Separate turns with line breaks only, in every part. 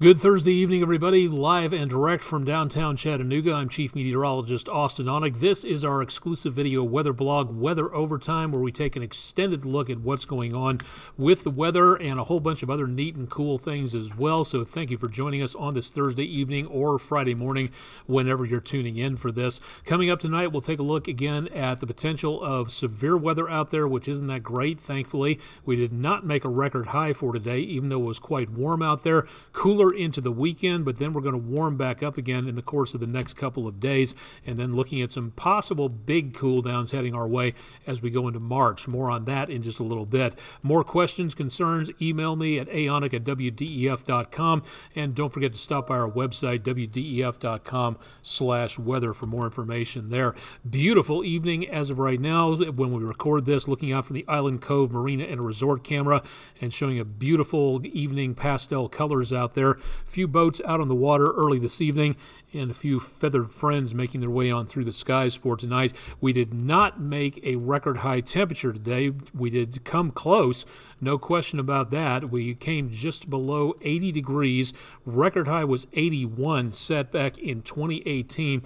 Good Thursday evening, everybody. Live and direct from downtown Chattanooga. I'm Chief Meteorologist Austen Onek. This is our exclusive video weather blog, Weather Overtime, where we take an extended look at what's going on with the weather and a whole bunch of other neat and cool things as well. So thank you for joining us on this Thursday evening or Friday morning, whenever you're tuning in for this. Coming up tonight, we'll take a look again at the potential of severe weather out there, which isn't that great, thankfully. We did not make a record high for today, even though it was quite warm out there. Cooler into the weekend, but then we're going to warm back up again in the course of the next couple of days, and then looking at some possible big cool downs heading our way as we go into March. More on that in just a little bit. More questions, concerns, email me at aonek@wdef.com, and don't forget to stop by our website, wdef.com/weather, for more information there. Beautiful evening as of right now when we record this, looking out from the Island Cove Marina and Resort camera and showing a beautiful evening pastel colors out there. A few boats out on the water early this evening and a few feathered friends making their way on through the skies for tonight. We did not make a record high temperature today. We did come close, no question about that. We came just below 80 degrees. Record high was 81, set back in 2018.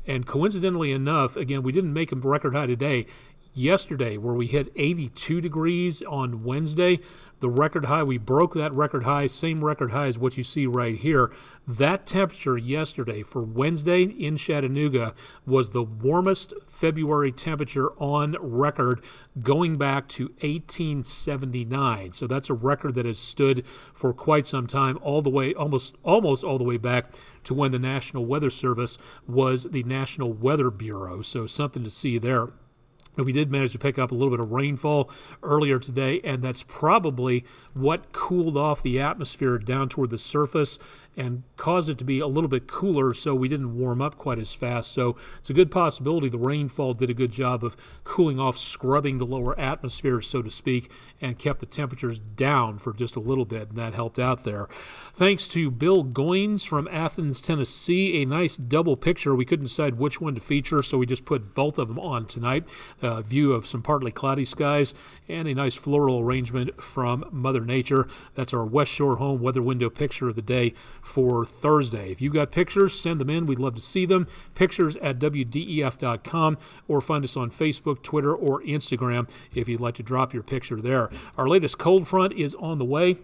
And coincidentally enough, again, we didn't make a record high today. Yesterday, where we hit 82 degrees on Wednesday, the record high, we broke that record high, same record high as what you see right here. That temperature yesterday for Wednesday in Chattanooga was the warmest February temperature on record going back to 1879. So that's a record that has stood for quite some time, all the way, almost all the way back to when the National Weather Service was the National Weather Bureau. So something to see there. We did manage to pick up a little bit of rainfall earlier today, and that's probably what cooled off the atmosphere down toward the surface and caused it to be a little bit cooler, so we didn't warm up quite as fast. So it's a good possibility the rainfall did a good job of cooling off, scrubbing the lower atmosphere, so to speak, and kept the temperatures down for just a little bit, and that helped out there. Thanks to Bill Goines from Athens, Tennessee, a nice double picture. We couldn't decide which one to feature, so we just put both of them on tonight. A view of some partly cloudy skies and a nice floral arrangement from Mother Nature. That's our West Shore Home weather window picture of the day for Thursday. If you've got pictures, send them in. We'd love to see them. Pictures at wdef.com, or find us on Facebook, Twitter, or Instagram if you'd like to drop your picture there. Our latest cold front is on the way,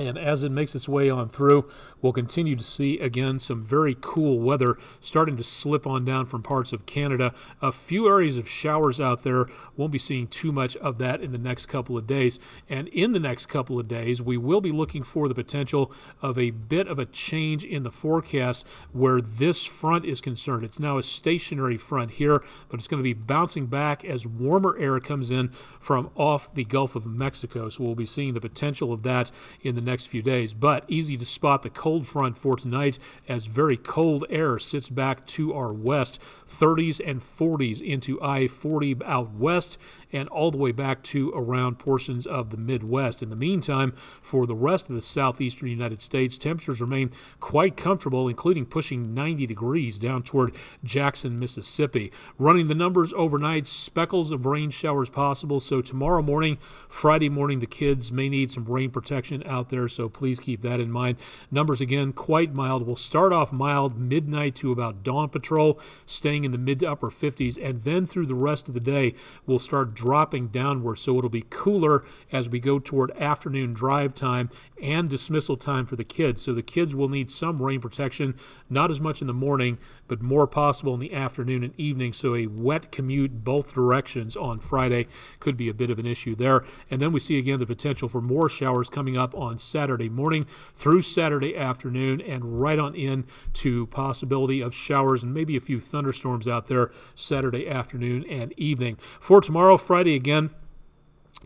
and as it makes its way on through, we'll continue to see, again, some very cool weather starting to slip on down from parts of Canada. A few areas of showers out there. Won't be seeing too much of that in the next couple of days. And in the next couple of days, we will be looking for the potential of a bit of a change in the forecast where this front is concerned. It's now a stationary front here, but it's going to be bouncing back as warmer air comes in from off the Gulf of Mexico. So we'll be seeing the potential of that in the next few days. But easy to spot the cold front for tonight as very cold air sits back to our west, 30s and 40s into I-40 out west and all the way back to around portions of the Midwest. In the meantime, for the rest of the southeastern United States, temperatures remain quite comfortable, including pushing 90 degrees down toward Jackson, Mississippi. Running the numbers overnight, speckles of rain showers possible. So tomorrow morning, Friday morning, the kids may need some rain protection out there, so please keep that in mind. Numbers, again, quite mild. We'll start off mild midnight to about dawn patrol, staying in the mid to upper 50s, and then through the rest of the day, we'll start dropping downward, so it'll be cooler as we go toward afternoon drive time and dismissal time for the kids. So the kids will need some rain protection, not as much in the morning, but more possible in the afternoon and evening. So a wet commute both directions on Friday could be a bit of an issue there. And then we see again the potential for more showers coming up on Saturday morning through Saturday afternoon and right on in to possibility of showers and maybe a few thunderstorms out there Saturday afternoon and evening. For tomorrow, Friday, again,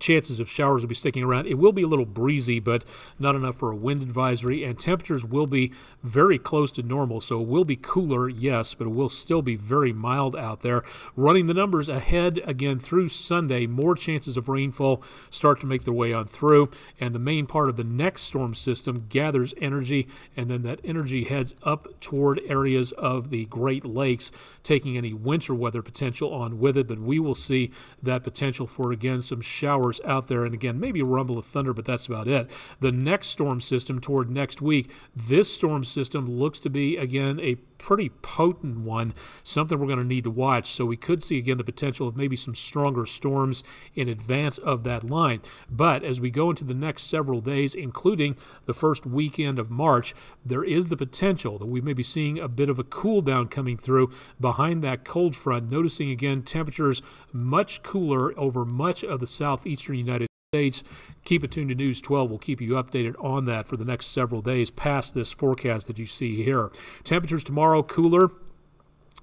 chances of showers will be sticking around. It will be a little breezy, but not enough for a wind advisory, and temperatures will be very close to normal, so it will be cooler, yes, but it will still be very mild out there. Running the numbers ahead again through Sunday, more chances of rainfall start to make their way on through, and the main part of the next storm system gathers energy, and then that energy heads up toward areas of the Great Lakes, taking any winter weather potential on with it, but we will see that potential for, again, some showers showers out there, and again, maybe a rumble of thunder, but that's about it. The next storm system toward next week, this storm system looks to be, again, a pretty potent one, something we're going to need to watch. So we could see, again, the potential of maybe some stronger storms in advance of that line. But as we go into the next several days, including the first weekend of March, there is the potential that we may be seeing a bit of a cool down coming through behind that cold front. Noticing, again, temperatures much cooler over much of the southeastern United States. Keep it tuned to News 12. We'll keep you updated on that for the next several days past this forecast that you see here. Temperatures tomorrow cooler,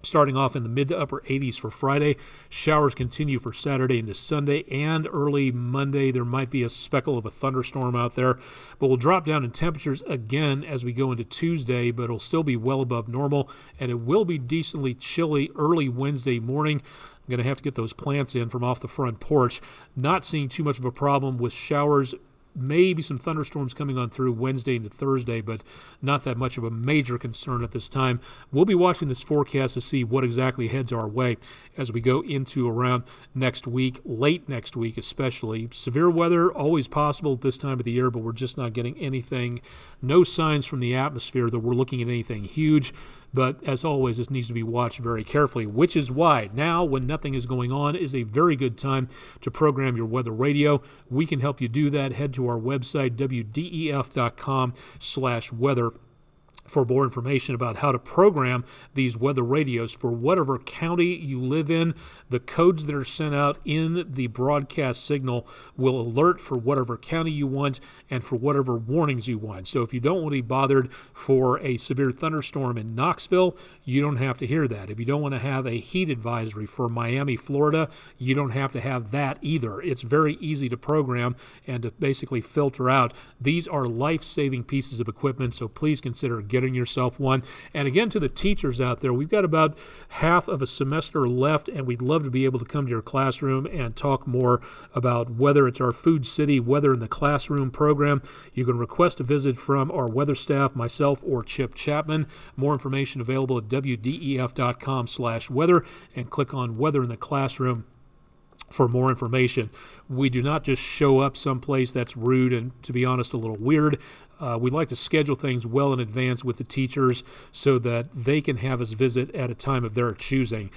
starting off in the mid to upper 80s for Friday. Showers continue for Saturday into Sunday and early Monday. There might be a speckle of a thunderstorm out there, but we'll drop down in temperatures again as we go into Tuesday, but it'll still be well above normal, and it will be decently chilly early Wednesday morning. I'm going to have to get those plants in from off the front porch. Not seeing too much of a problem with showers. Maybe some thunderstorms coming on through Wednesday into Thursday, but not that much of a major concern at this time. We'll be watching this forecast to see what exactly heads our way as we go into around next week, late next week especially. Severe weather, always possible at this time of the year, but we're just not getting anything, no signs from the atmosphere that we're looking at anything huge. But as always, this needs to be watched very carefully, which is why now, when nothing is going on, is a very good time to program your weather radio. We can help you do that. Head to our website, wdef.com/weather. for more information about how to program these weather radios for whatever county you live in. The codes that are sent out in the broadcast signal will alert for whatever county you want and for whatever warnings you want. So if you don't want to be bothered for a severe thunderstorm in Knoxville, you don't have to hear that. If you don't want to have a heat advisory for Miami, Florida, you don't have to have that either. It's very easy to program and to basically filter out. These are life-saving pieces of equipment, so please consider getting yourself one. And again, to the teachers out there, we've got about half of a semester left, and we'd love to be able to come to your classroom and talk more about whether it's our Food City Weather in the Classroom program. You can request a visit from our weather staff, myself, or Chip Chapman. More information available at wdef.com/weather, and click on Weather in the Classroom for more information. We do not just show up someplace that's rude and, to be honest, a little weird. We like to schedule things well in advance with the teachers so that they can have us visit at a time of their choosing.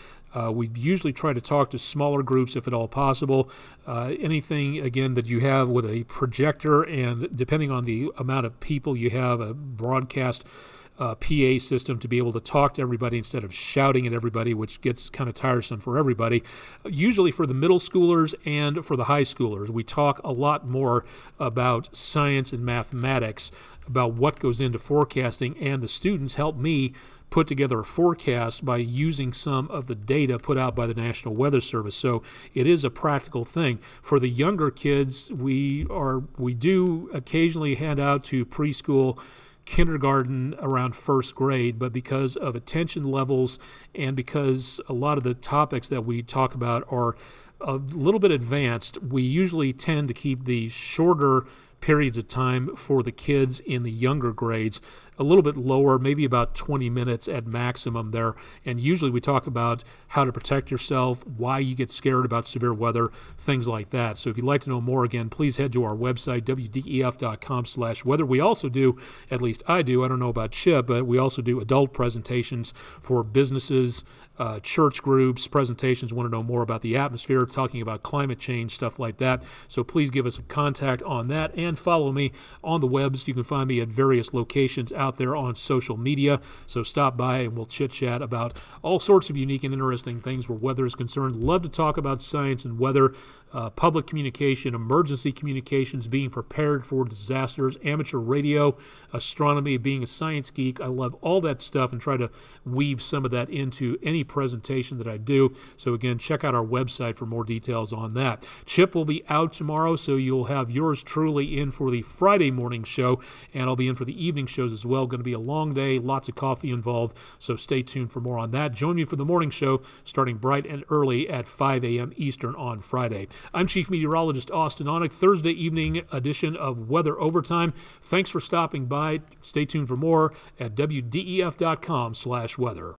We usually try to talk to smaller groups if at all possible. Anything, again, that you have with a projector, and depending on the amount of people you have, a broadcast PA system to be able to talk to everybody instead of shouting at everybody, which gets kind of tiresome for everybody. Usually for the middle schoolers and for the high schoolers, we talk a lot more about science and mathematics, about what goes into forecasting, and the students help me put together a forecast by using some of the data put out by the National Weather Service. So it is a practical thing. For the younger kids, we do occasionally hand out to preschool, kindergarten, around first grade, but because of attention levels and because a lot of the topics that we talk about are a little bit advanced, we usually tend to keep the shorter periods of time for the kids in the younger grades a little bit lower, maybe about 20 minutes at maximum there. And usually we talk about how to protect yourself, why you get scared about severe weather, things like that. So if you'd like to know more, again, please head to our website, wdef.com/weather. We also do, at least I do, I don't know about Chip, but we also do adult presentations for businesses, church groups, presentations, want to know more about the atmosphere, talking about climate change, stuff like that. So please give us a contact on that and follow me on the webs. You can find me at various locations out there on social media. So stop by and we'll chit-chat about all sorts of unique and interesting things where weather is concerned. Love to talk about science and weather, public communication, emergency communications, being prepared for disasters, amateur radio, astronomy, being a science geek. I love all that stuff and try to weave some of that into any presentation that I do. So again, check out our website for more details on that. Chip will be out tomorrow, so you'll have yours truly in for the Friday morning show, and I'll be in for the evening shows as well. Going to be a long day, lots of coffee involved, so stay tuned for more on that. Join me for the morning show starting bright and early at 5 a.m. Eastern on Friday. I'm Chief Meteorologist Austen Onek, Thursday evening edition of Weather Overtime. Thanks for stopping by. Stay tuned for more at wdef.com/weather.